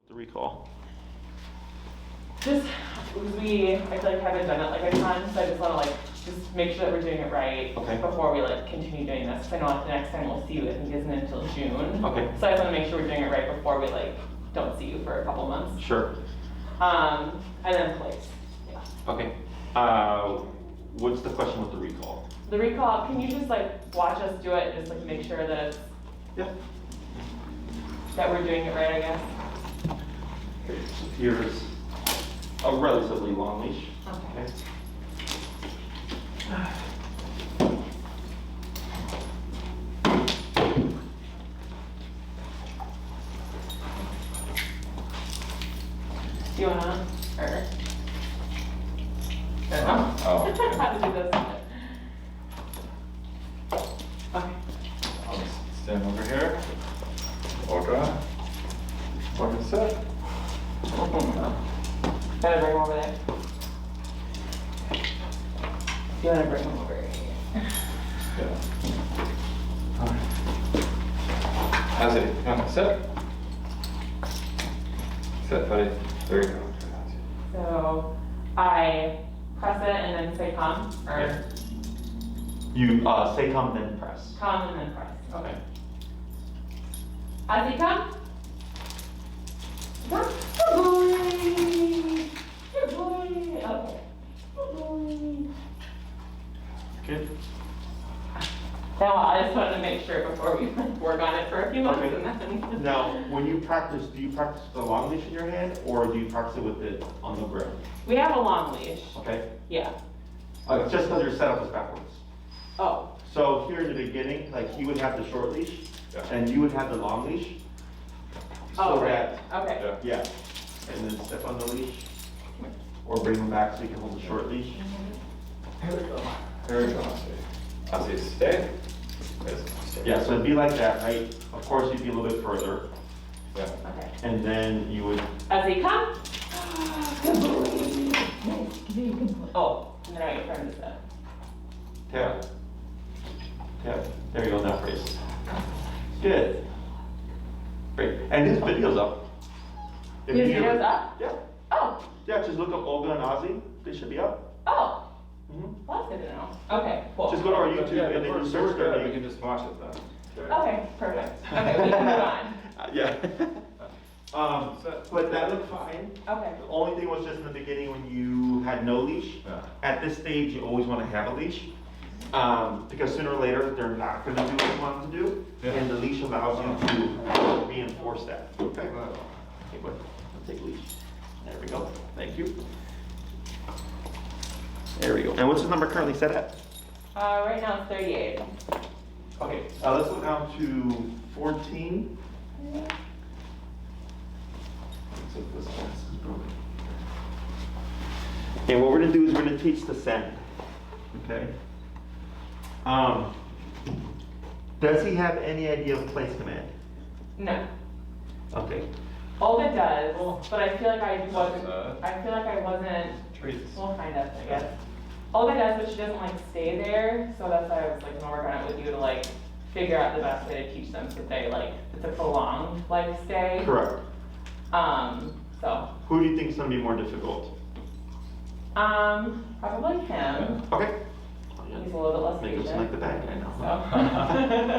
The recall. Just because I feel like haven't done it like a ton, so I just want to like just make sure that we're doing it right before we like continue doing this. Because I know like the next time we'll see you, I think isn't until June. Okay. So I just want to make sure we're doing it right before we like don't see you for a couple months. Sure. And then place. Yeah. Okay. What's the question with the recall? The recall. Can you just like watch us do it? Just like make sure that it's that we're doing it right, I guess. Okay. So here's a relatively long leash. Okay. Do you wanna? Or? Oh. How to do this? Okay. I'll just stand over here. Order. Order set. Gotta bring him over there. You wanna bring him over here? Yeah. Alright. Ozzy, come on, sit. Sit, buddy. There you go. So I press it and then say come, or Yeah. You say come, then press. come and then press. Okay. I say come. Come. Good boy. Good boy. Okay. Good boy. Good. Now I just wanted to make sure before we work on it for a few months Okay. and then. Now, when you practice, do you practice with the long leash in your hand, or do you practice it with it on the ground? We have a long leash. Okay. Yeah. Just because your setup is backwards. Oh. So here in the beginning, like he would have the short leash, and you would have the long leash. Oh, So right. that, Okay. yeah, and then step on the leash, or bring him back so you can hold the short leash. Here we go. Here we go, Ozzy. Ozzy, stay. Yes, stay. Yeah, so it'd be like that, right? Of course, you'd be a little bit further, Yeah. Okay. and then you would, As they come. Good boy. Nice. Good boy. Oh, and then I get friend to that. tap, tap. There you go, now brace. Good. Great. And his video's up. If His you- video's up? Yeah. Oh. Yeah, just look up Olga and Ozzy. They should be up. Oh. Mhm. Well, that's good to know. Okay, cool. Just go to our YouTube Yeah, and then you we're search their good. We name. can just watch it then. Okay, perfect. Okay, we can move on. Yeah. But that looked fine. Okay. The only thing was just in the beginning when you had no leash. Yeah. At this stage, you always want to have a leash. Because sooner or later, they're not going to do what you want them to do. Yeah. And the leash allows you to reinforce that. Okay. Okay, but I'll take a leash. There we go. Thank you. There we go. And what's the number currently set at? Right now it's 38. Okay, let's go down to 14. And what we're gonna do is we're gonna teach the send. Okay. Does he have any idea of place command? No. Okay. Olga does, but I feel like I wasn't. That's, I feel like I wasn't. Treats. Well, kind of, I guess. Olga does, but she doesn't like stay there, so that's why I was like gonna work on it with you to like figure out the best way to teach them so that they like it's a prolonged like stay. Correct. So. Who do you think is gonna be more difficult? Probably him. Okay. He's a little bit less Make him patient. like the bad guy now.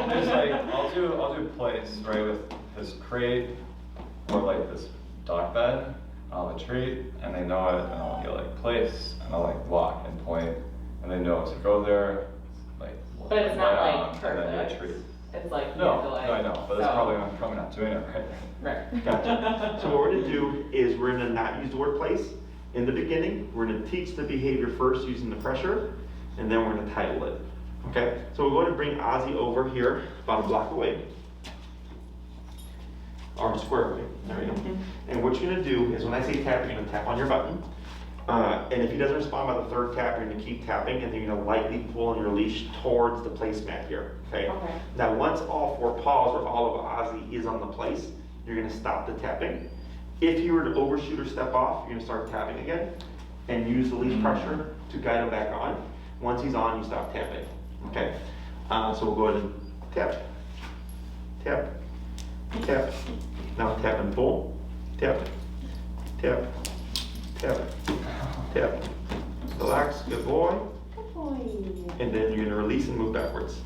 So. It's like, I'll do place, right, with his crate, or like this dog bed, I'll retreat, and they know it, and I'll get like place, and I'll like walk and point, and they know to go there, like. But it's not lie like down, and then perfect. retreat. It's like you No, have to like. no, I know, but it's I'm probably not doing it right. Right. Gotcha. So what we're gonna do is we're gonna not use the word place in the beginning. We're gonna teach the behavior first using the pressure, and then we're gonna title it. Okay? So we're going to bring Ozzy over here, about a block away. Or a square away. There we go. And what you're gonna do is when I say tap, you're gonna tap on your button. And if he doesn't respond by the third tap, you're gonna keep tapping, and then you're gonna lightly pull on your leash towards the placemat here. Okay? Okay. Now, once all four paws or all of Ozzy is on the place, you're gonna stop the tapping. If you were to overshoot or step off, you're gonna start tapping again, and use the leash pressure to guide him back on. Once he's on, you stop tapping. Okay? So we'll go ahead and tap, tap, tap. Now tap and pull. tap, tap, tap, tap. Relax, good boy. Good boy. And then you're gonna release and move backwards.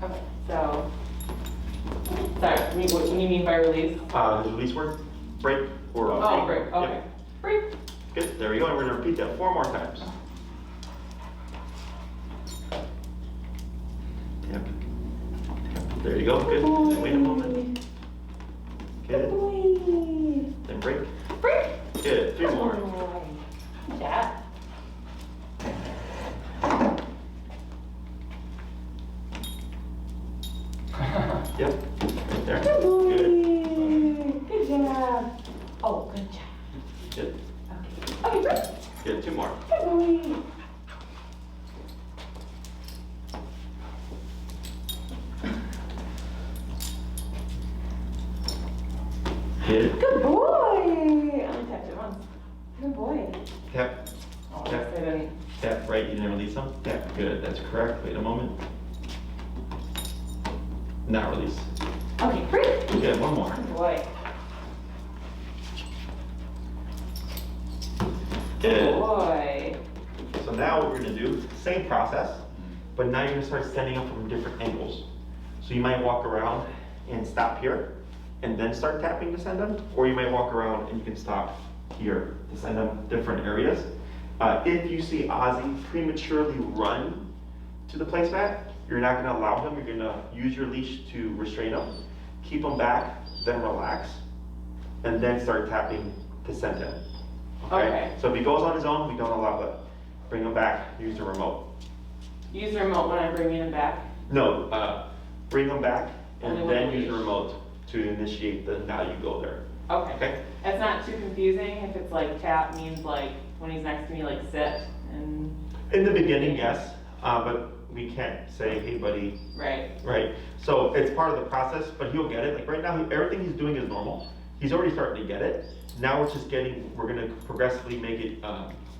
Okay, so, sorry, what do you mean by release? Does release work? Break or? Oh, break, Yep. okay. Break. Good, there you go, and we're gonna repeat that 4 more times. Tap, tap, there you go, good, and wait a moment. Good Good, boy. then break. Break. Good, 3 more. Good job. Yep, right there. Good boy. Good, Good job. Oh, good job. good, Okay. Okay, break. good, 2 more. Good boy. Good, Good boy. I only tapped it once. Good boy. tap, Oh, Tap. I didn't. tap, right, you didn't release them? Tap, good, that's correct, wait a moment. Now release. Okay, break. Good, 1 more. Good boy. Good. Boy. So now what we're gonna do, same process, but now you're gonna start sending them from different angles. So you might walk around and stop here, and then start tapping to send them, or you might walk around and you can stop here to send them different areas. If you see Ozzy prematurely run to the placemat, you're not gonna allow him, you're gonna use your leash to restrain him, keep him back, then relax, and then start tapping to send him. Okay. So if he goes on his own, we don't allow that. Bring him back, use the remote. Use the remote when I'm bringing him back. No, bring him back and Only with then the use the leash. remote to initiate the now you go there. Okay. Okay? That's not too confusing if it's like tap means like when he's next to me, like sit and, In the beginning, yes, but we can't say, hey buddy, right. right? So it's part of the process, but he'll get it. Like right now, everything he's doing is normal. He's already starting to get it. Now we're just we're gonna progressively make it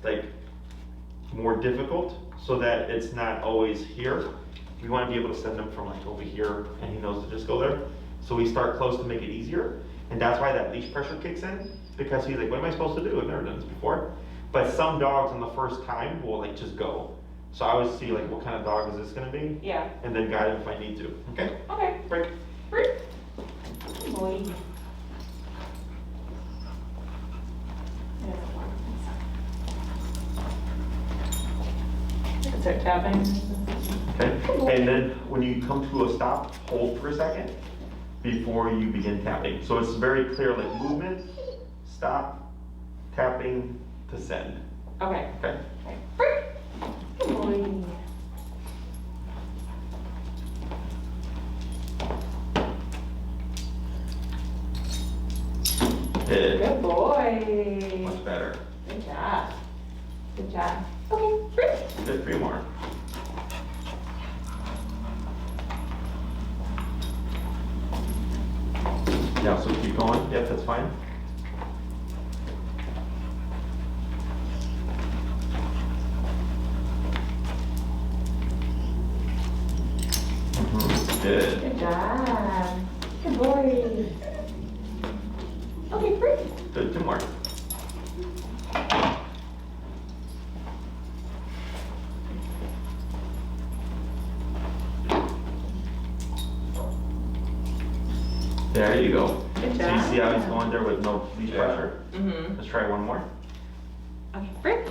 like more difficult so that it's not always here. We wanna be able to send him from like over here and he knows to just go there. So we start close to make it easier. And that's why that leash pressure kicks in, because he's like, what am I supposed to do? I've never done this before. But some dogs on the first time will like just go. So I always see like, what kind of dog is this gonna be? Yeah. And then guide him if I need to, okay? Okay. Break. Break. Good boy. Start tapping. Okay, and then when you come to a stop, hold for a second before you begin tapping. So it's very clear, like movement, stop, tapping to send. Okay. Okay? Okay. Break. Good boy. Good. Good boy. Much better. Good job. Good job. Okay, break. Good, 3 more. Yeah, so keep going. Yep, that's fine. Good. Good job. Good boy. Okay, break. Good, 2 more. There you go. Good So you see how he's job. going there with no leash Yeah. pressure? Mm-hmm. Let's try one more. Okay, break.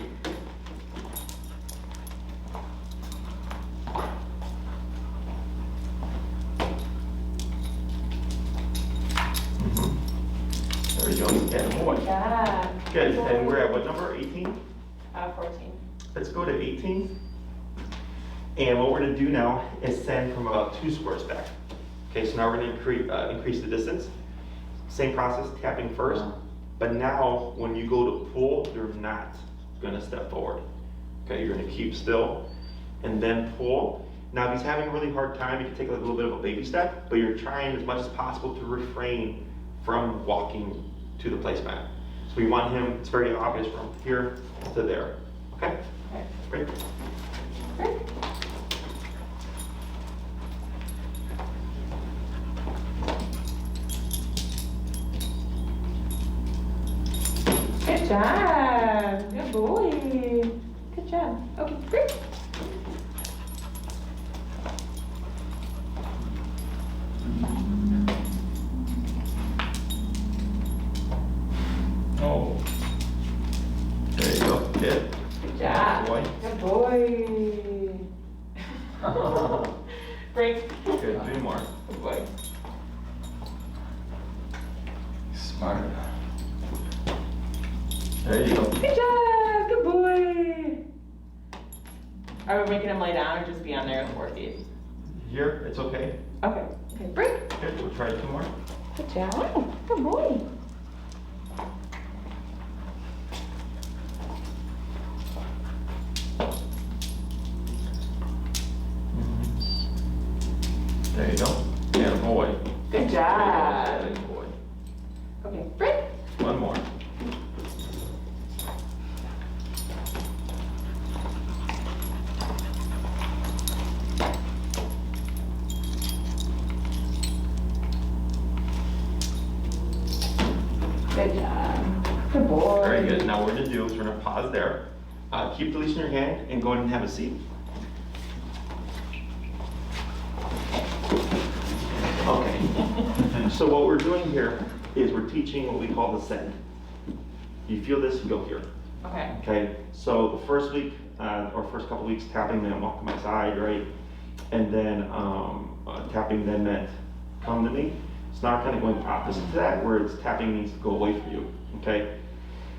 There we go. Yeah, Good boy. job. Good, and we're at what number, 18? 14. Let's go to 18. And what we're gonna do now is send from about 2 squares back. Okay, so now we're gonna increase the distance. Same process, tapping first. But now, when you go to pull, you're not gonna step forward. Okay, you're gonna keep still and then pull. Now, if he's having a really hard time, you can take a little bit of a baby step, but you're trying as much as possible to refrain from walking to the placemat. So we want him, it's very obvious, from here to there. Okay? Okay. Great. Break. job. Good boy. Good job. Okay, great. Oh. There you go. Good. Good job. Boy. Good boy. Break. Good. 3 more. Good boy. Smart. There you go. Good job. Good boy. Are we making him lay down or just be on there with 4 feet? Here, it's okay. Okay. Okay, break. Good. We'll try 2 more. Good job. Good boy. There you go. Yeah, boy. Good job. Good boy. Okay, break. 1 more. Good job. Good boy. Very good. Now what we're gonna do is we're gonna pause there. Keep the leash in your hand and go ahead and have a seat. Okay. So what we're doing here is we're teaching what we call the send. You feel this, you go here. Okay. Okay, so the first week, or first couple weeks, tapping them off to my side, right? And then tapping then meant come to me. It's now kind of going opposite to that, where it's tapping means to go away from you, okay?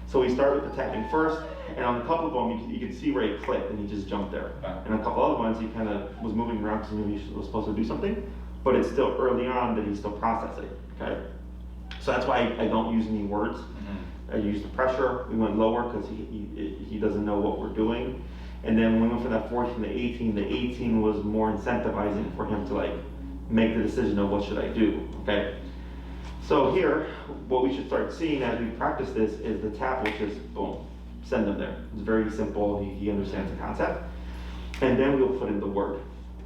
So we start with the tapping first, and on a couple of them, you can see where he clicked and he just jumped there. And a couple other ones, he kind of was moving around because he knew he was supposed to do something, but it's still early on that he's still processing, okay? So that's why I don't use any words. I used the pressure. We went lower because he doesn't know what we're doing. And then when we went from that 14 to 18, the 18 was more incentivizing for him to like make the decision of what should I do, okay? So here, what we should start seeing as we practice this is the tap, which is boom, send them there. It's very simple, he understands the concept. And then we'll put in the word,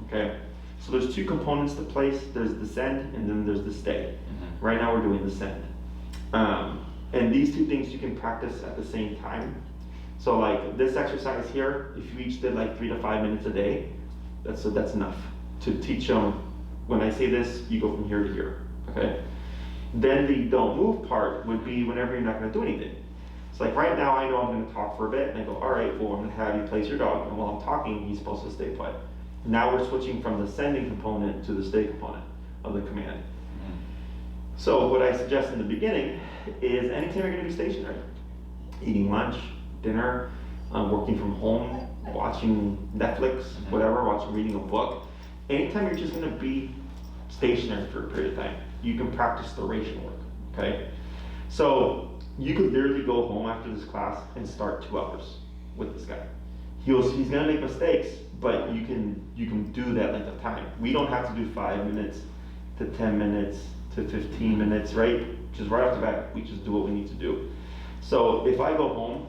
okay? So there's 2 components to place. There's the send and then there's the stay. Right now we're doing the send. And these 2 things you can practice at the same time. So like this exercise here, if you each did like 3 to 5 minutes a day, that's enough to teach them, when I say this, you go from here to here, okay? Then the don't move part would be whenever you're not gonna do anything. It's like right now I know I'm gonna talk for a bit and I go, all right, well, I'm gonna have you place your dog. And while I'm talking, he's supposed to stay put. Now we're switching from the sending component to the stay component of the command. So what I suggest in the beginning is anytime you're gonna be stationary, eating lunch, dinner, working from home, watching Netflix, whatever, reading a book, anytime you're just gonna be stationary for a period of time, you can practice duration work, okay? So you could literally go home after this class and start 2 hours with this guy. He's gonna make mistakes, but you can do that length of time. We don't have to do 5 minutes to 10 minutes to 15 minutes, right? Just right off the bat, we just do what we need to do. So if I go home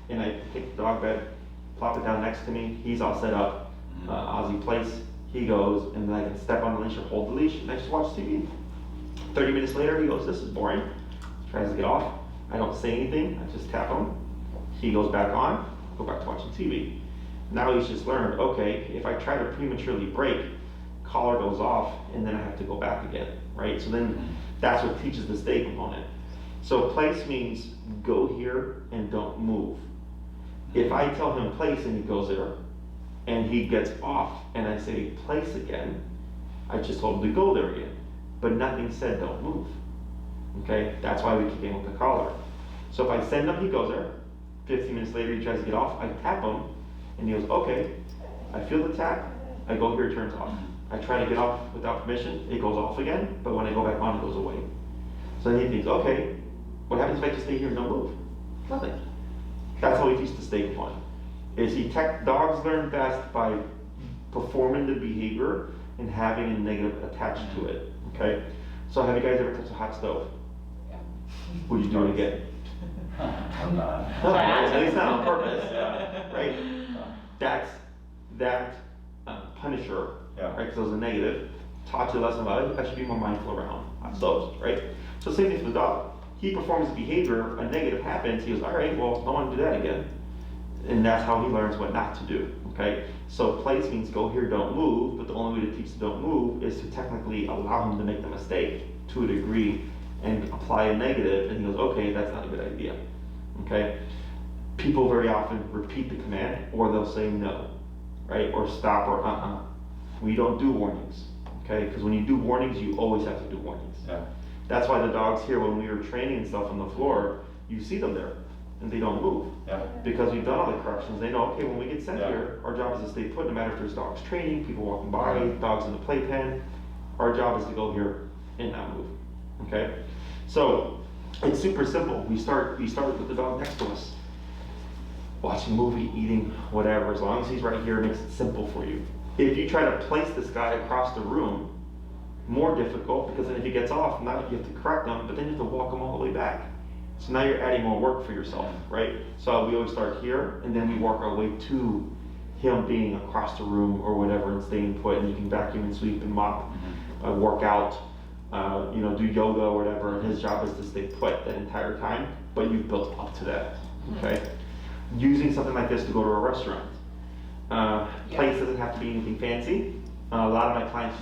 and I take the dog bed, plop it down next to me, he's all set up, Ozzy place, he goes, and then I can step on the leash or hold the leash, and I just watch TV. 30 minutes later, he goes, this is boring. Tries to get off. I don't say anything, I just tap him. He goes back on, go back to watching TV. Now he's just learned, okay, if I try to prematurely break, collar goes off, and then I have to go back again, right? So then that's what teaches the stay component. So place means go here and don't move. If I tell him place and he goes there, and he gets off, and I say place again, I just told him to go there again. But nothing said don't move, okay? That's why we keep in with the collar. So if I send him, he goes there. 15 minutes later, he tries to get off, I tap him, and he goes, okay. I feel the tap, I go here, it turns off. I try to get off without permission, it goes off again, but when I go back on, it goes away. So then he thinks, okay, what happens if I just stay here and don't move? Nothing. That's how we teach the stay component. Dogs learn best by performing the behavior and having a negative attached to it, okay? So have you guys ever touched a hot stove? Yeah. Would you do it again? I'm not. At least not on purpose, right? That's that punisher, Yeah. right? Because it was a negative. Taught you a lesson about it. I should be more mindful around hot stoves, right? So same thing for the dog. he performs the behavior, a negative happens, he goes, all right, well, I want to do that again. And that's how he learns what not to do, okay? So place means go here, don't move, but the only way to teach the don't move is to technically allow him to make the mistake to a degree and apply a negative, and he goes, okay, that's not a good idea, okay? People very often repeat the command, or they'll say no, right? Or stop, or We don't do warnings, okay? Because when you do warnings, you always have to do warnings. Yeah. That's why the dogs here, when we were training and stuff on the floor, you see them there, and they don't move. Yeah. Because we've done all the corrections, they know, okay, when we get sent Yeah. here, our job is to stay put, no matter if there's dogs training, people walking by, dogs in the playpen. Our job is to go here and not move, okay? So, it's super simple. We start with the dog next to us. Watching a movie, eating, whatever, as long as he's right here, it makes it simple for you. If you try to place this guy across the room, more difficult, because then if he gets off, now you have to correct him, but then you have to walk him all the way back. So now you're adding more work for yourself, right? So we always start here, and then we work our way to him being across the room or whatever and staying put, and you can vacuum and sweep and mop, work out, do yoga or whatever, and his job is to stay put that entire time, but you've built up to that, okay? Using something like this to go to a restaurant. Place doesn't have to be anything fancy. A lot of my clients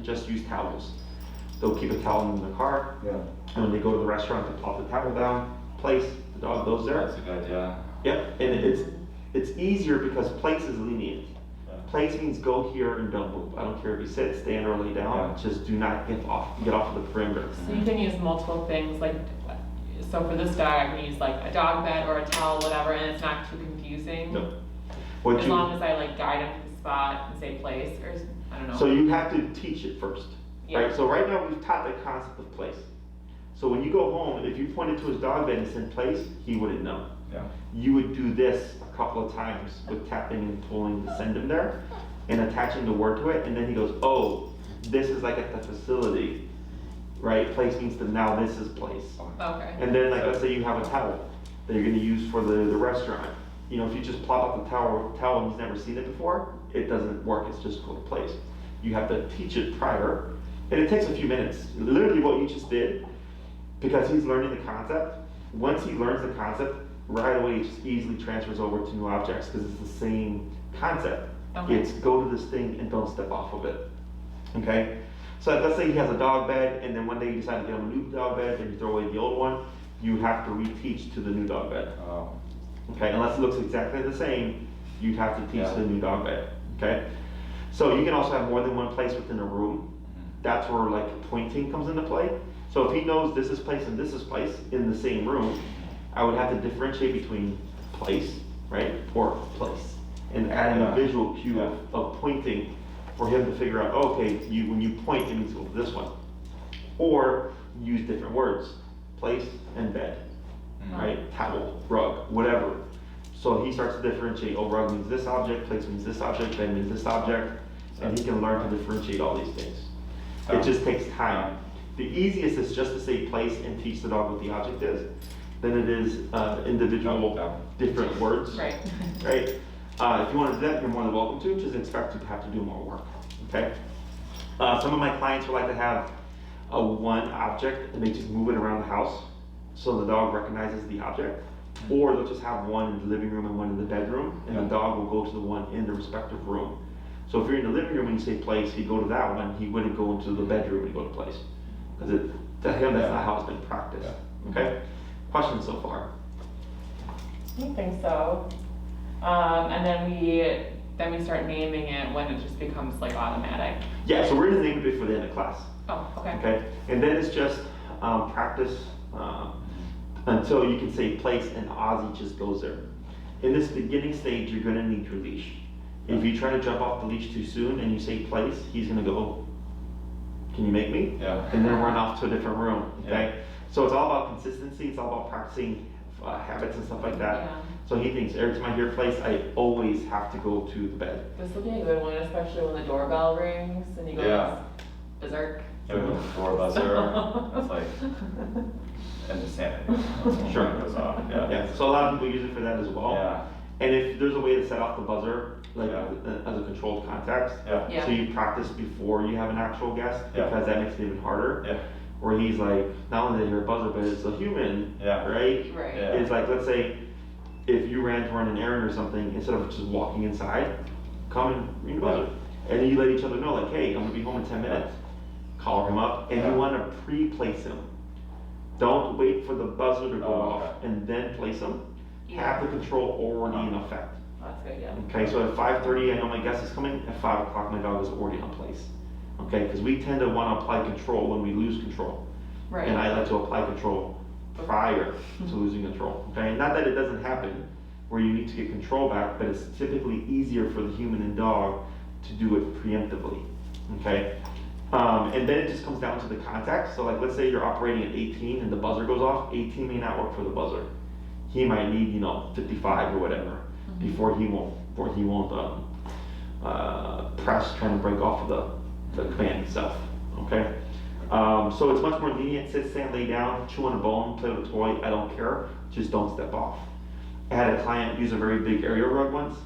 just use towels. They'll keep a towel in the car, Yeah. and when they go to the restaurant, they plop the towel down, place, the dog goes there. That's a good idea. Yep, and it's easier because place is lenient. Yeah. Place means go here and don't move. I don't care if you sit, stand, or lay down, Yeah. just do not get off of the perimeter. So you can use multiple things, like, so for this dog, I can use like a dog bed or a towel, whatever, and it's not too confusing. No. What As you, long as I like guide him to the spot and say place, or, I don't know. so you have to teach it first, Yeah. right? So right now we've taught the concept of place. So when you go home, if you pointed to his dog bed and said place, he wouldn't know. Yeah. You would do this a couple of times with tapping and pulling to send him there and attaching the word to it, and then he goes, oh, this is like at the facility, right? Place means to now this is place. Okay. And then like let's say you have a towel that you're gonna use for the restaurant. If you just plop up the towel and he's never seen it before, it doesn't work, it's just go to place. You have to teach it prior, and it takes a few minutes. Literally what you just did, because he's learning the concept, once he learns the concept, right away it just easily transfers over to new objects because it's the same concept. Okay. It's go to this thing and don't step off of it, okay? So let's say he has a dog bed, and then one day you decide to get him a new dog bed, and you throw away the old one, you have to reteach to the new dog bed. Oh. Okay, unless it looks exactly the same, you'd have to teach Yeah. the new dog bed, okay? So you can also have more than one place within a room. That's where like pointing comes into play. So if he knows this is place and this is place in the same room, I would have to differentiate between place, right, or place, and add in a Yeah. visual cue Yeah. of pointing for him to figure out, okay, when you point, it means go to this one. Or use different words, place and bed, right? Towel, rug, whatever. So he starts to differentiate, oh, rug means this object, place means this object, bed means this object, and he can learn to differentiate all these things. It just takes time. The easiest is just to say place and teach the dog what the object is, than it is individual different words. Right. Right? If you want to do that, you're more than welcome to, just expect to have to do more work, okay? Some of my clients would like to have a one object and they just move it around the house so the dog recognizes the object. Or they'll just have one in the living room and one in the bedroom, and the dog will go to the one in the respective room. So if you're in the living room and you say place, he'd go to that one, he wouldn't go into the bedroom and go to place. Because to him, that's not how it's been practiced, okay? Questions so far? I don't think so. And then we start naming it when it just becomes like automatic. Yeah, so we're gonna name it before the end of class. Oh, okay. Okay, and then it's just practice until you can say place and Ozzy just goes there. In this beginning stage, you're gonna need your leash. If you try to jump off the leash too soon and you say place, he's gonna go, can you make me? Yeah. And then run off to a different room, okay? Yeah. So it's all about consistency, it's all about practicing habits and stuff like that. Yeah. So he thinks every time I hear place, I always have to go to the bed. This will be a good one, especially when the doorbell rings and you go Yeah. berserk. Yeah, with the door buzzer, that's like insanity. Sure. When it goes off, yeah. Yeah, so a lot of people use it for that as well. Yeah. And if there's a way to set off the buzzer, like Yeah. as a controlled context, Yeah. Yeah. so you practice before you have an actual guest, Yeah. because that makes it even harder. Yeah. where he's like, not only did I hear a buzzer, but it's a human, Yeah. right? Right. Yeah. It's like, let's say, if you ran to run an errand or something, instead of just walking inside, come and ring the buzzer. And then you let each other know, like, hey, I'm gonna be home in 10 minutes. Call him up, and you wanna pre-place him. Don't wait for the buzzer to go off and then place him. Have the control already in effect. That's good, yeah. Okay, so at 5:30, I know my guest is coming. At 5 o'clock, my dog is already in place. Okay, because we tend to want to apply control when we lose control. Right. And I like to apply control prior to losing control. Okay, not that it doesn't happen where you need to get control back, but it's typically easier for the human and dog to do it preemptively. Okay, and then it just comes down to the context. So like, let's say you're operating at 18 and the buzzer goes off. 18 may not work for the buzzer. He might need, 55 or whatever before he won't press trying to break off of the command itself. Okay, so it's much more lenient. Sit, stand, lay down, chew on a bone, play with a toy. I don't care. Just don't step off. I had a client use a very big aerial rug once.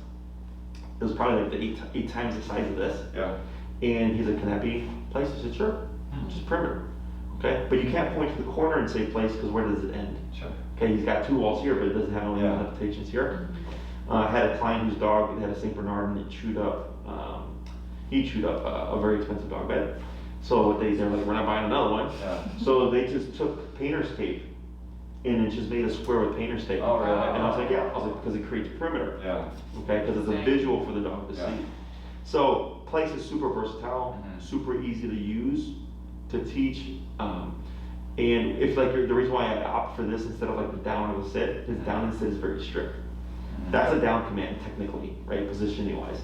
It was probably like eight times the size of this. Yeah. And he's like, "Can that be placed?" I said, "Sure." Just perimeter. Okay, but you can't point to the corner and say place, because where does it end? Sure. Okay, he's got two walls here, but it doesn't have any Yeah. limitations here. I had a client whose dog had a Saint Bernard, and it chewed up. He chewed up a very expensive dog bed. So what they're like, we're not buying another one. Yeah. So they just took painter's tape, and it just made a square with painter's tape. Oh, really? And I was like, yeah. I was like, because it creates perimeter. Yeah. Okay, because it's a visual for the dog to Yeah. see. So place is super versatile, Mhm. super easy to use, to teach. And if like the reason why I opt for this instead of like the down or the sit is down and sit is very strict. That's a down command technically, right, positioning wise.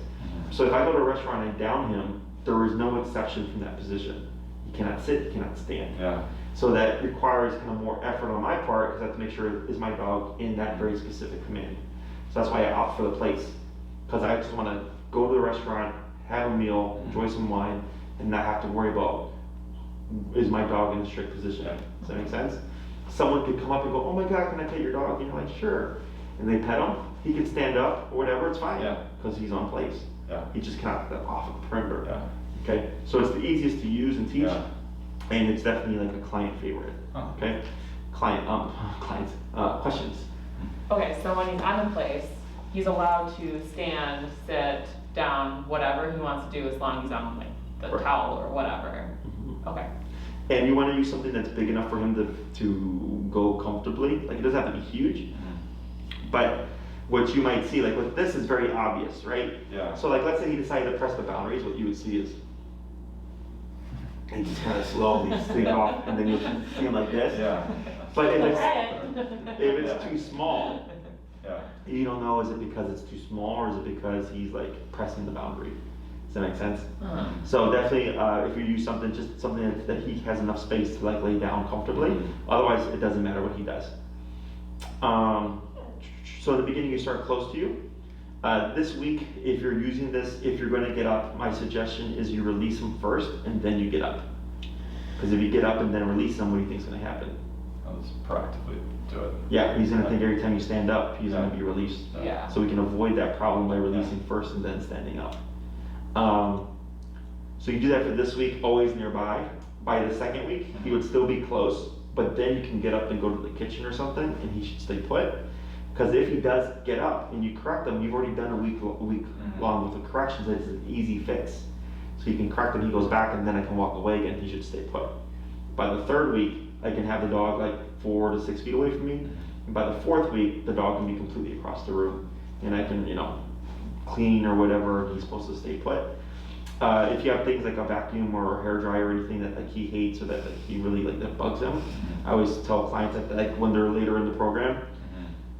So if I go to a restaurant and I down him, there is no exception from that position. He cannot sit, he cannot stand. Yeah. So that requires kind of more effort on my part because I have to make sure is my dog in that very specific command. So that's why I opt for the place, because I just want to go to the restaurant, have a meal, enjoy some wine, and not have to worry about is my dog in a strict position. Does that make sense? Someone could come up and go, "Oh my God, can I pet your dog?" And you're like, "Sure." And they pet him. He can stand up or whatever. It's fine because he's on place. Yeah. He just cannot step off of the perimeter. Yeah. Okay, so it's the easiest to use and teach, Yeah. and it's definitely like a client favorite. Oh. Okay, clients, questions. Okay, so when he's on the place, he's allowed to stand, sit, down, whatever he wants to do as long as he's on like the Right. towel or whatever. Okay. And you want to use something that's big enough for him to go comfortably. Like it doesn't have to be huge, but what you might see, like with this is very obvious, right? Yeah. So like let's say he decided to press the boundaries, what you would see is he just kind of slowly sneak off, and then you'll see him like this. Yeah. But if Okay. it's too small, Yeah. you don't know, is it because it's too small or is it because he's like pressing the boundary? Does that make sense? So definitely, if you use something, just something that he has enough space to like lay down comfortably. Otherwise, it doesn't matter what he does. So in the beginning, you start close to you. This week, if you're using this, if you're going to get up, my suggestion is you release him first and then you get up. Because if you get up and then release him, what do you think is going to happen? I'll just proactively do it. Yeah, he's going to think every time you stand up, he's going to be released. Yeah. So we can avoid that problem by releasing first and then standing up. So you do that for this week, always nearby. By the second week, he would still be close, but then you can get up and go to the kitchen or something, and he should stay put. Because if he does get up and you correct him, you've already done a week long with the corrections. It's an easy fix. So you can correct him, he goes back, and then I can walk away again. He should stay put. By the third week, I can have the dog like 4 to 6 feet away from me. And by the fourth week, the dog can be completely across the room, and I can, clean or whatever. He's supposed to stay put. If you have things like a vacuum or a hair dryer or anything that like he hates or that he really that bugs him, I always tell clients that like when they're later in the program,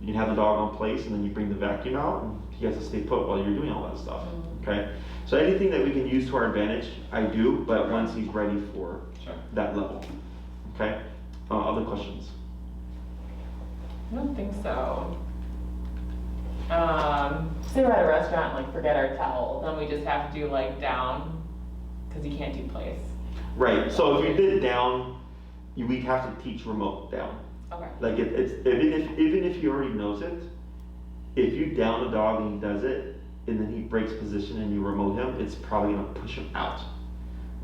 you can have the dog on place and then you bring the vacuum out and he has to stay put while you're doing all that stuff. Okay, so anything that we can use to our advantage, I do, but once he's ready for that level. Okay, other questions? I don't think so. Say we're at a restaurant, like forget our towel, then we just have to do like down, because you can't do place. Right, so if you did down, we'd have to teach remote down. Okay. Like it's even if he already knows it, if you down a dog and he does it, and then he breaks position and you remote him, it's probably gonna push him out.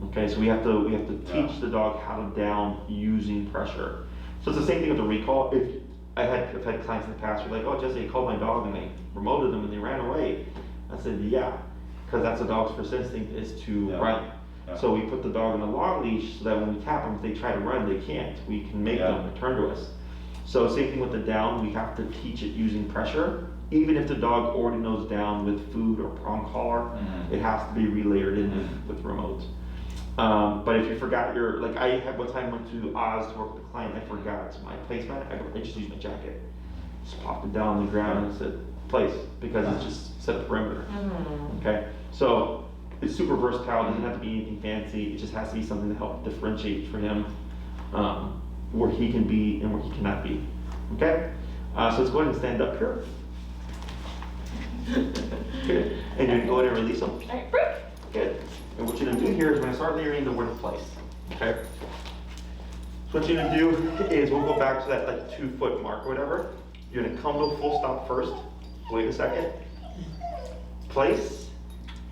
Okay, so we have to teach the dog how to down using pressure. So it's the same thing with the recall. If I've had clients in the past who are like, oh Jesse, I called my dog and I remoted them and they ran away. I said, yeah, because that's a dog's first instinct is to run. Yeah. So we put the dog on a long leash so that when we tap them, if they try to run, they can't. We can make them return to us. So same thing with the down, we have to teach it using pressure. Even if the dog already knows down with food or prong collar, it has to be relayered in with remote. But if you forgot like I had one time went to Oz to work with a client, I forgot my placement, I just used my jacket. Just popped it down on the ground and said, place, because it's just set a perimeter. Okay, so it's super versatile, it doesn't have to be anything fancy, it just has to be something to help differentiate for him where he can be and where he cannot be. Okay, so let's go ahead and stand up here. Good, and you're gonna go ahead and release them. All right, break. Good. And what you're going to do here is we're going to start layering the word place. Okay? So what you're going to do is we'll go back to that like 2 foot mark or whatever. You're going to come to a full stop first. Wait a second. Place.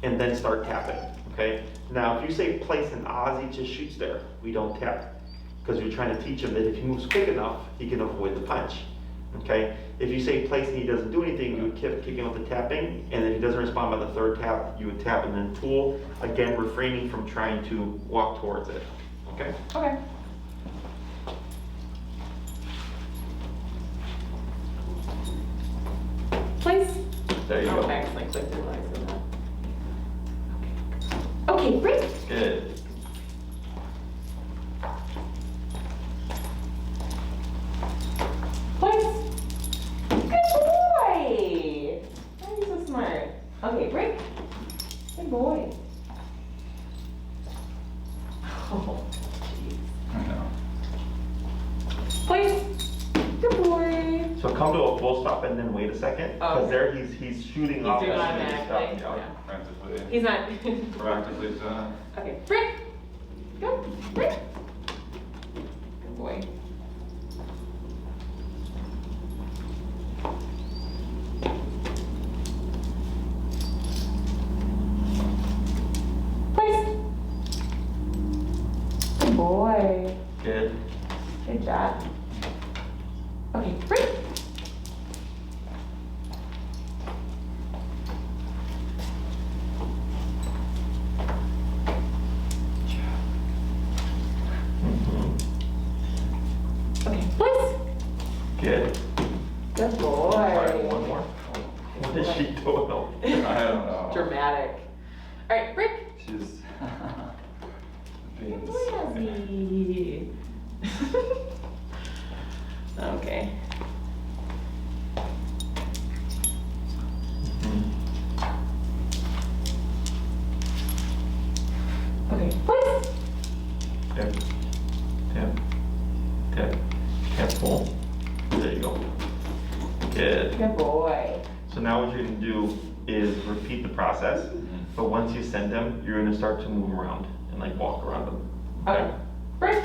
And then start tapping. Okay? Now if you say place and Ozzy just shoots there. We don't tap. Because you're trying to teach him that if he moves quick enough, he can avoid the punch. Okay? If you say place and he doesn't do anything, you would kick him with the tapping, and if he doesn't respond by the 3rd tap, you would tap and then tool, again refraining from trying to walk towards it. Okay? Okay. Place. There you go. I accidentally clicked through like that. Okay, break. Good. Place. Good boy. Why are you so smart? Okay, break. Good boy. Oh, jeez. I know. Place. Good boy. So come to a full stop and then wait a second, because Okay. there he's shooting off doing that automatically. stuff. Yeah. Practically. He's not. Proactively doing it. Okay, break. Go. Break. Good boy. Place. Good boy. Good. Good job. Okay, break. Okay, place. Good. Good All right, boy. one more. What is she doing? I don't know. Dramatic. All right, break. She's being Good boy, Ozzy. Okay. Okay, place. Tap, tap, tap, tap, pull. There you go. Good. Good boy. So now what you're going to do is repeat the process, but once you send them, you're going to start to move around and like walk around them. Okay, break.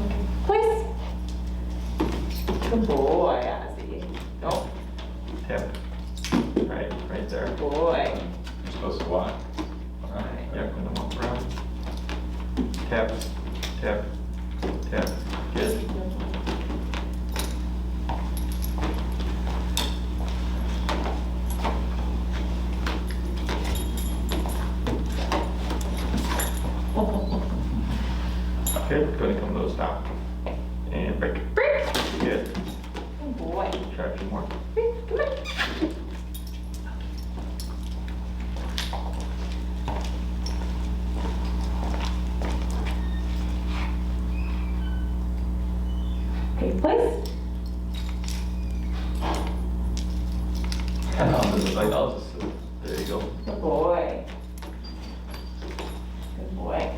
Okay, place. Good boy, Ozzy. Oh, Tap. Right there. good boy. You're supposed to walk. Yeah, I'm going to walk around. Tap, tap, tap. Good. Good. Go ahead and come to a stop. And break. Break. Good. Good boy. Try a few more. Break. Come on. Okay, place. I'll just, there you go. Good boy. Good boy.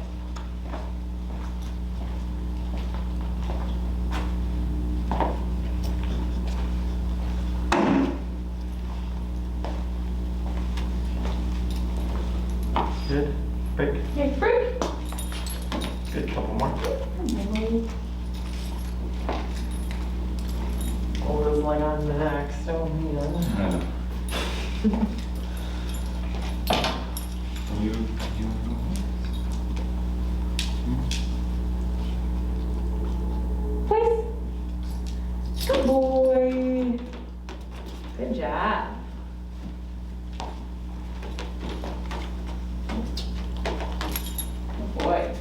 Good. Break. Okay, break. Good. Couple more. Good boy. So weird. Place. Good boy. Good job. Good boy.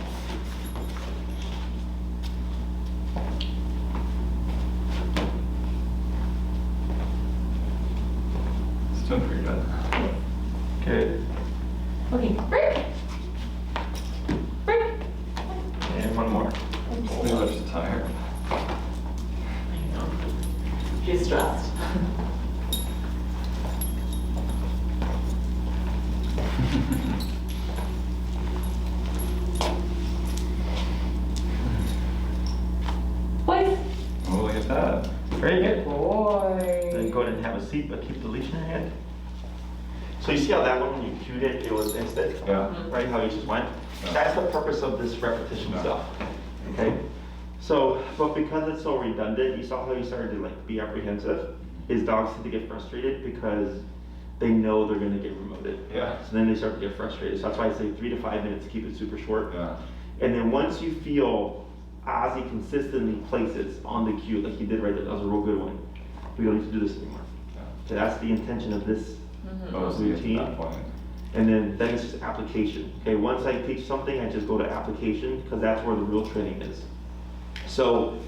It's doing pretty good. Good. Okay, break. Break. And one more. Maybe I'm just tired. I know. She's stressed. Place. Oh, look at that. Very good. Boy. Then go ahead and have a seat, but keep the leash in your hand. So you see how that one, when you cued it, it was instant? Yeah. Right, how you just went? Yeah. That's the purpose of this repetition Yeah. stuff, okay? So, but because it's so redundant, you saw how you started to like be apprehensive? Is dogs tend to get frustrated because they know they're gonna get remoted. Yeah. So then they start to get frustrated. So that's why I say 3 to 5 minutes, keep it super short. Yeah. And then once you feel Ozzy consistently places on the cue, like he did right there, that was a real good one. We don't need to do this anymore. So that's the intention of this Oh, so you get to routine. that point. And then it's just application. Okay, once I teach something, I just go to application because that's where the real training is. So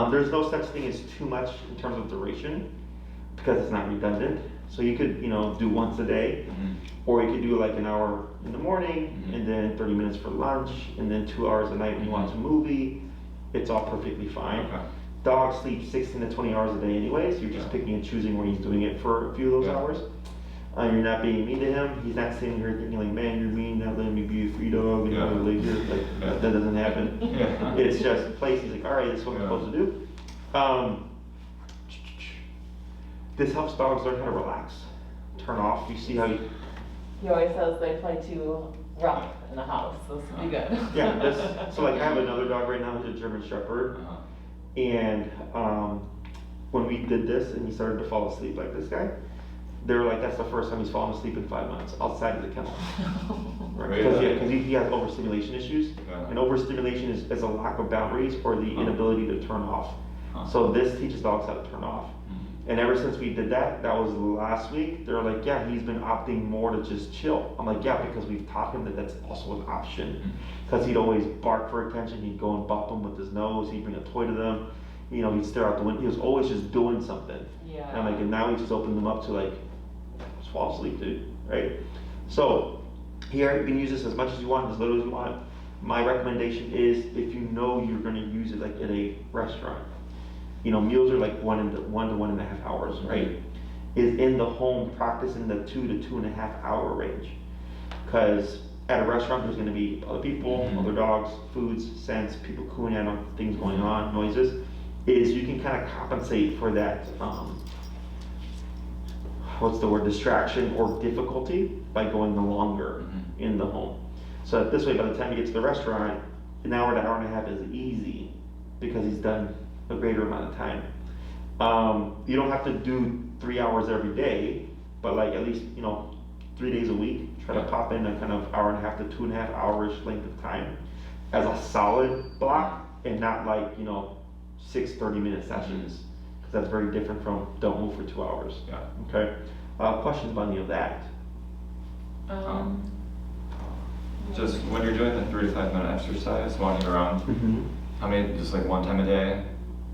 there's no such thing as too much in terms of duration because it's not redundant. So you could, do once a day, or you could do like an hour in the morning, and then 30 minutes for lunch, and then 2 hours a night when you watch a movie. It's all perfectly fine. Okay. Dogs sleep 16 to 20 hours a day anyway, so you're just Yeah. picking and choosing when he's doing it for a few of those Yeah. hours. You're not being mean to him. He's not sitting here thinking like, man, you're mean, not letting me be a free dog, and Yeah. like, Yeah. that doesn't happen. Yeah. It's just place. He's like, all right, this is what I'm Yeah. supposed to do. This helps dogs learn how to relax, turn off. You see how you, He always says they play too rough in the house, so this will be good. yeah. So like I have another dog right now who's a German Shepherd, Uh-huh. and when we did this and he started to fall asleep like this guy, they were like, that's the first time he's fallen asleep in 5 months outside of the kennel. Really? Because he has overstimulation issues, Yeah. and overstimulation is a lack of boundaries or the inability to turn off. Huh. So this teaches dogs how to turn off. And ever since we did that, that was last week, they were like, yeah, he's been opting more to just chill. I'm like, yeah, because we've taught him that that's also an option. Because he'd always bark for attention, he'd go and bump them with his nose, he'd bring a toy to them, he'd stare out the window, he was always just doing something. Yeah. And I'm like, and now we just opened them up to like, just fall asleep, dude, right? So, here, you can use this as much as you want, as little as you want. My recommendation is, if you know you're gonna use it like at a restaurant, meals are like 1 to 1.5 hours, right? Is in the home, practice in the 2 to 2.5 hour range. Because at a restaurant, there's gonna be other people, other dogs, foods, scents, people cooing at them, things going on, noises. Is you can kind of compensate for that, distraction or difficulty by going the longer in the home. So that this way, by the time you get to the restaurant, an hour to hour and a half is easy because he's done a greater amount of time. You don't have to do 3 hours every day, but like at least 3 days a week. Try to pop in a kind of hour and a half to 2.5 hours length of time as a solid block, and not like 6 30-minute sessions, because that's very different from don't move for 2 hours. Yeah. Okay. Questions about any of that? Just when you're doing the 3 to 5 minute exercise, walking around, how many, just like one time a day,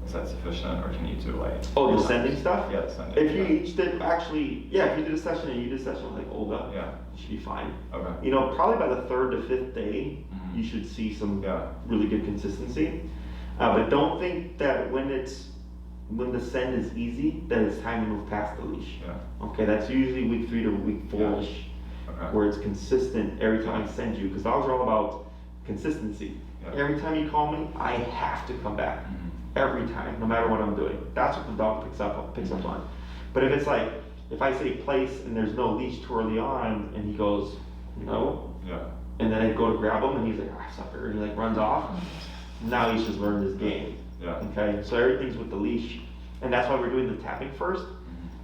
is that sufficient, or can you do like? Oh, the 3 sending times? stuff? Yeah, the sending. If you yeah. each did, actually, yeah, if you did a session and you did a session with like Olga, Yeah. you should be fine. Okay. Probably by the 3rd to 5th day, Mhm. you should see some Yeah. really good consistency. But don't think that when the send is easy, that it's time to move past the leash. Yeah. Okay, that's usually week 3 to week 4-ish, Okay. where it's consistent every time I send you, because dogs are all about consistency. Yeah. Every time you call me, I have to come back. Mhm. Every time, no matter what I'm doing. That's what the dog picks up on. But if it's like, if I say place and there's no leash too early on, and he goes, no, Yeah. and then I go to grab him and he's like, sucker, and he like runs off, now he's just learned his game. Yeah. Okay, so everything's with the leash, and that's why we're doing the tapping first,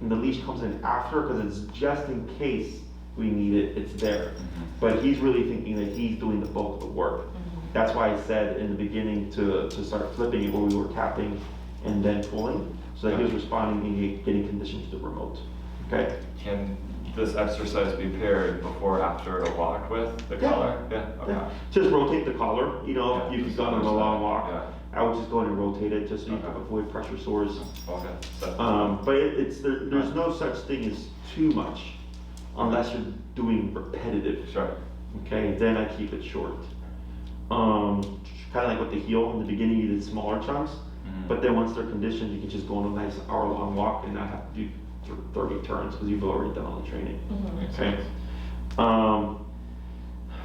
and the leash comes in after, because it's just in case we need it, it's there. But he's really thinking that he's doing the bulk of the work. That's why I said in the beginning to start flipping it where we were tapping and then pulling, so that he was responding and getting conditioned to the remote. Okay? Can this exercise be paired before or after a walk with the collar? Yeah. Okay. Yeah. Just rotate the collar. You know, Yeah, if you've just gone on a understand. long walk, Yeah. I would just go in and rotate it just so you can Okay. avoid pressure sores. Okay. So, But there's no such thing as too much unless you're doing repetitive. sure. Okay, then I keep it short. Kind of like with the heel, in the beginning you did smaller chunks, but then once they're conditioned, you can just go on a nice hour-long walk and not have to do 30 turns because you've already done all the training. Makes Okay. sense.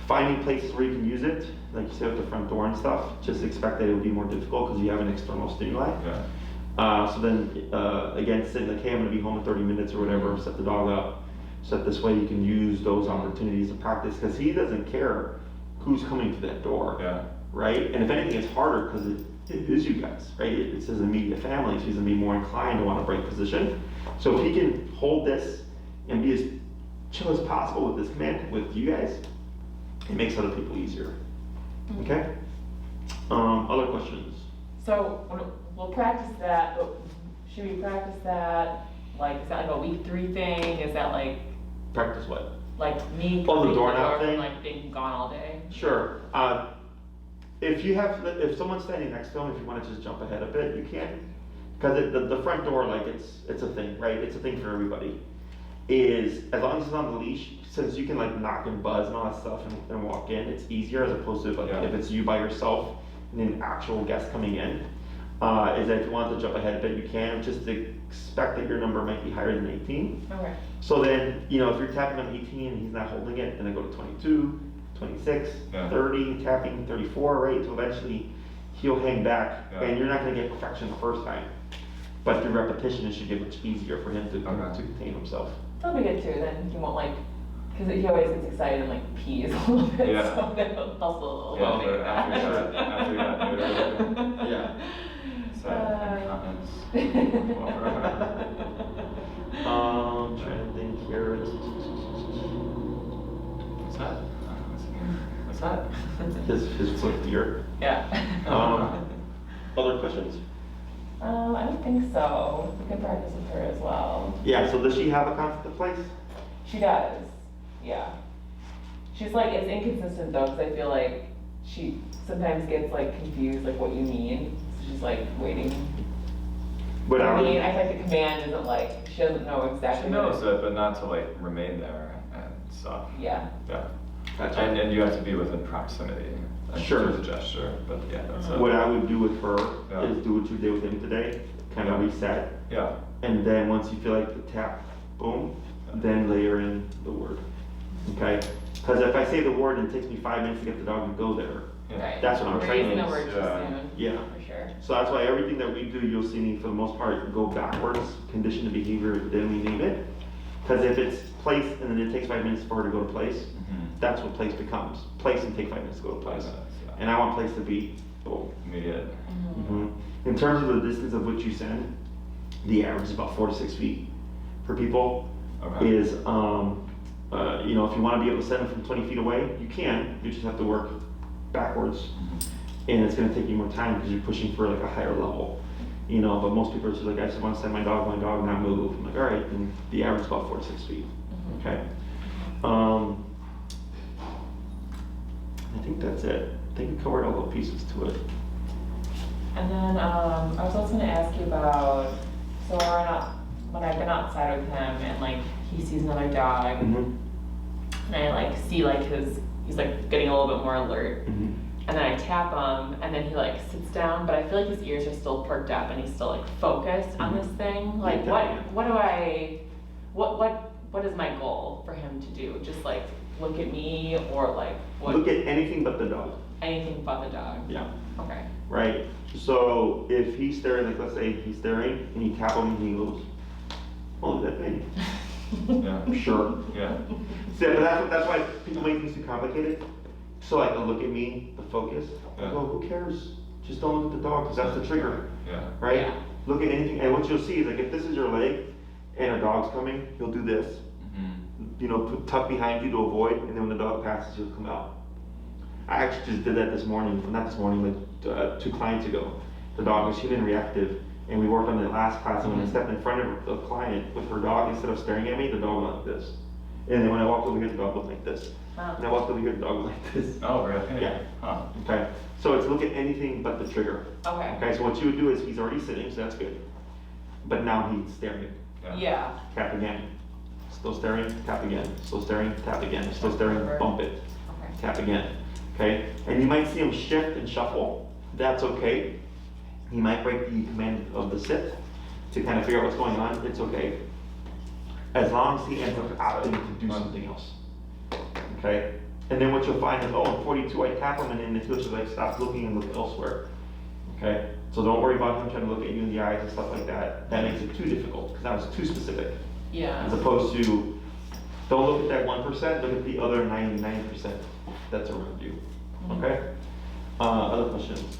Finding places where you can use it, like you said with the front door and stuff, just expect that it will be more difficult because you have an external stimuli. Yeah. So then, again, say like, hey, I'm gonna be home in 30 minutes or whatever, set the dog up. So that this way you can use those opportunities to practice, because he doesn't care who's coming to that door, Yeah. right? And if anything, it's harder because it is you guys, right? It's his immediate family, so he's gonna be more inclined to want to break position. So if he can hold this and be as chill as possible with this command, with you guys, it makes other people easier. Okay? Other questions? So we'll practice that, but should we practice that, like, is that like a week 3 thing? Is that Practice what? like me Oh, the coming to doorknob door from, thing? like being gone all day? Sure. If someone's standing next to him, if you want to just jump ahead a bit, you can. Because the front door, like it's a thing, right? It's a thing for everybody. Is as long as it's on the leash, since you can like knock and buzz and all that stuff and walk in, it's easier as opposed to like Yeah. if it's you by yourself and an actual guest coming in. Is that if you want to jump ahead a bit, you can. Just expect that your number might be higher than 18. Okay. So then, you know, if you're tapping on 18 and he's not holding it, and then go to 22, 26, Yeah. 30, tapping 34, right? So eventually he'll hang back, Yeah. and you're not going to get perfection the first time. But through repetition, it should get much easier for him to Okay. contain himself. That'll be good too, then he won't because he always gets excited and pees a little bit, Yeah. so that'll help a little Yeah, bit. but after you got neutered. Yeah. So, comments. Trying to think here. What's that? What's that? His foot here. Yeah. Other questions? I don't think so. We can practice with her as well. Yeah, so does she have a concept of place? She does, yeah. She's it's inconsistent though, because I feel like she sometimes gets confused, what you mean. So she's waiting. But I mean, I think the command isn't she doesn't know exactly. She knows it, but not to remain there and stuff. Yeah. Yeah. Gotcha. And you have to be within proximity. Sure. There's a gesture, but yeah, that's it. What I would do with her Yeah. is do what you did with him today, kind of Yeah. reset, Yeah. and then once you feel like the tap, boom, then layer in the word. Okay? Because if I say the word and it takes me 5 minutes to get the dog to go there, Yeah. Right. That's what I'm We're training using the is, word too yeah. soon. Yeah. For sure. so that's why everything that we do, you'll see me for the most part go backwards, condition the behavior, then we name it. Because if it's place and then it takes 5 minutes for her to go to place, Mhm. that's what place becomes. Place and take 5 minutes to go to place. 5 minutes, yeah. And I want place to be boom. Immediate. Mhm. In terms of the distance of which you send, the average is about 4 to 6 feet for people. Okay. Is, if you want to be able to send them from 20 feet away, you can. You just have to work backwards. And it's going to take you more time because you're pushing for a higher level. But most people are just I just want to send my dog, not move. I'm all right. And the average is about 4 to 6 feet. Okay. I think that's it. I think we covered all the pieces to it. And then I was also going to ask you about, so when I've been outside with him and he sees another dog, Mm-hmm. and I see he's getting a little bit more alert, Mm-hmm. and then I tap him, and then he sits down, but I feel like his ears are still perked up and he's still focused on this thing. Yeah, What is my goal for him to do? Just look at me, or what? Look at anything but the dog. Anything but the dog. Yeah. Okay. Right? So if he's staring, let's say he's staring and you tap him and he goes, oh, that thing. Yeah. Sure. Yeah. See, but that's why people make things too complicated. So the look at me, the focus. Yeah. Well, who cares? Just don't look at the dog because that's the trigger, Yeah. right? Yeah. Look at anything, and what you'll see is if this is your leg and a dog's coming, he'll do this. You know, tuck behind you to avoid, and then when the dog passes, he'll come out. I actually just did that this morning, not this morning, like 2 clients ago. The dog was human reactive, and we worked on the last class, and when I stepped in front of the client with her dog, instead of staring at me, the dog went like this. And then when I walked over here, the dog went like this. Wow. And I walked over here, the dog went like this. Oh, really? Yeah. Huh. Okay, so it's look at anything but the trigger. Okay. Okay, so what you would do is, he's already sitting, so that's good. But now he's staring. Yeah. Tap again. Still staring, tap again. Still staring, tap again. Still staring, bump it. Okay. Tap again. Okay? And you might see him shift and shuffle. That's okay. He might break the command of the sit to kind of figure out what's going on. It's okay. As long as he ends up opting to do something else. Okay? And then what you'll find is, oh, in 42, I tap him and then he'll just like stop looking and look elsewhere. Okay? So don't worry about him trying to look at you in the eyes and stuff like that. That makes it too difficult because now it's too specific. Yeah. As opposed to, don't look at that 1%, look at the other 99% that's around you. Okay? Other questions?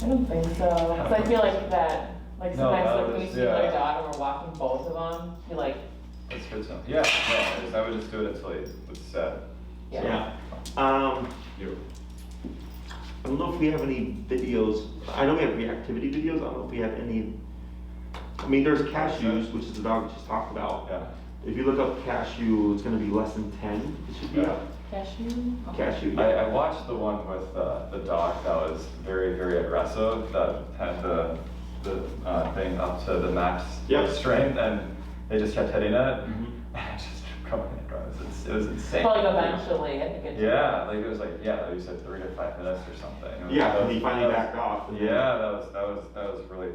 I don't think so. 'Cause I feel like that, like No, sometimes that like when you was- see another yeah. dog and we're walking both of them, you're like, That's good to know. Yeah, no, I would just do it until he was sad. yeah. You. I don't know if we have any videos. I know we have reactivity videos. I don't know if we have any. I mean, there's cashews, which is the dog we just talked about. Yeah. If you look up cashew, it's going to be less than 10. It should be. Yeah. Cashew? Cashew. I watched the one with the dog that was very, very aggressive, that had the thing up to the max Yep. strength, and they just kept hitting it. Mhm. I just kept going. It was insane. But like eventually, I think it's. Yeah, like it was like, yeah, you said 3 to 5 minutes or something. It was- Yeah, that and he was- finally that was- backed off. Yeah, that was really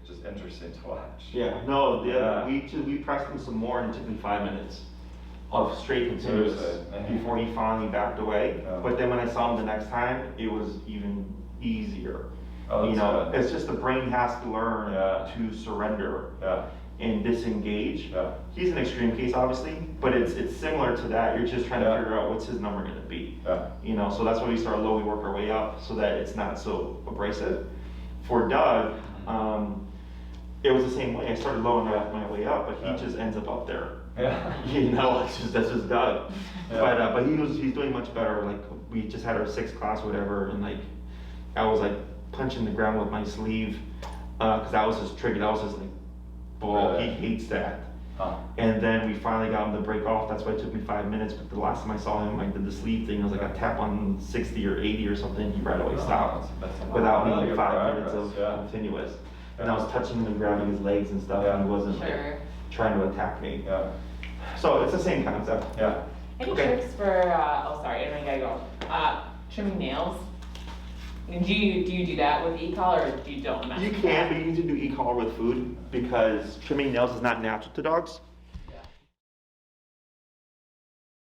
just interesting to watch. Yeah. No, Yeah. we pressed him some more, and it took me 5 minutes of straight continuous Seriously. before he finally backed away. Yeah. But then when I saw him the next time, it was even easier. Oh, You that's know, good. it's just the brain has to learn Yeah. to surrender Yeah, and disengage. yeah, He's an extreme case, obviously, but it's similar to that. You're just trying to Yeah. figure out what's his number going to be. yeah. You know, so that's why we start low, we work our way up, so that it's not so abrasive. For Doug, it was the same way. I started low and worked my way up, but he Yeah. just ends up there. Yeah. You know, that's just Doug. Yeah. But he's doing much better. Like we just had our 6th class, or whatever, and like I was like punching the ground with my sleeve because that was his trigger. That was his like ball. Really? He hates that. Huh. And then we finally got him to break off. That's why it took me 5 minutes. But the last time I saw him, I did the sleeve thing. I was like a tap on 60 or 80 or something. He right away stopped That's without me really like good 5 minutes progress, of yeah. continuous. And Yeah. I was touching him and grabbing his legs and stuff, and he wasn't like Sure. trying to attack me. Yeah, So it's the same concept. yeah. Any Okay. tricks for, oh sorry, I gotta go. Trimming nails? And do you do that with e-collar or do you don't mess You with can, that? but you need to do e-collar with food because trimming nails is not natural to dogs.